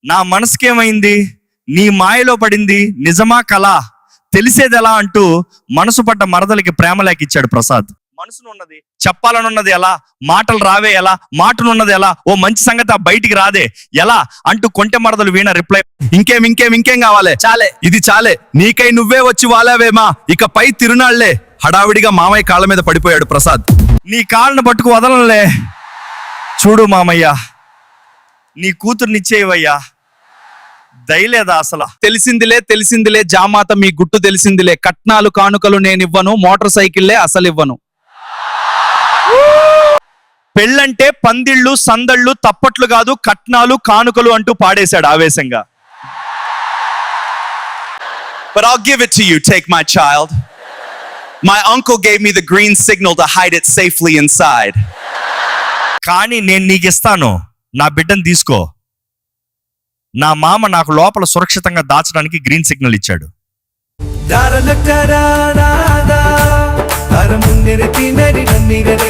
నా మనసుకేమైంది, నీ మాయలో పడింది, నిజమా కళ తెలిసేది ఎలా అంటూ మనసు పడ్డ మరదలకి ప్రేమ లేఖ ఇచ్చాడు ప్రసాద్. మనసునున్నది చెప్పాలనున్నది ఎలా, మాటలు రావే ఎలా, మాటలున్నది ఎలా, ఓ మంచి సంగతి బయటికి రాదే ఎలా అంటూ కొంటె మరదలు వీణ రిప్లై, ఇంకేం కావాలి, చాలే ఇది చాలే, నీకై నువ్వే వచ్చి వాలావేమా, ఇక పై తిరునాళ్లే. హడావిడిగా మామయ్య కాళ్ళ మీద పడిపోయాడు ప్రసాద్. నీ కాళ్ళను పట్టుకు వదలలే, చూడు మామయ్య, నీ కూతుర్నిచ్చేవయ్యా, దయలేదా అసలు. తెలిసిందిలే జామాత మీ గుట్టు తెలిసిందిలే, కట్నాలు కానుకలు నేనివ్వను, మోటార్ సైకిల్లే అసలు ఇవ్వను. పెళ్ళంటే పందిళ్ళు సందళ్ళు తప్పట్లు కాదు, కట్నాలు కానుకలు అంటూ పాడేశాడు ఆవేశంగా. But I'll give it to you, take my child. My uncle gave me the green signal to hide it safely inside. కానీ నేను నీకు ఇస్తాను, నా బిడ్డను తీసుకో. నా మామ నాకు లోపల సురక్షితంగా దాచడానికి గ్రీన్ సిగ్నల్ ఇచ్చాడు. దారలక్కరా నాదా, అర ముందెర తినరి నన్నిగరే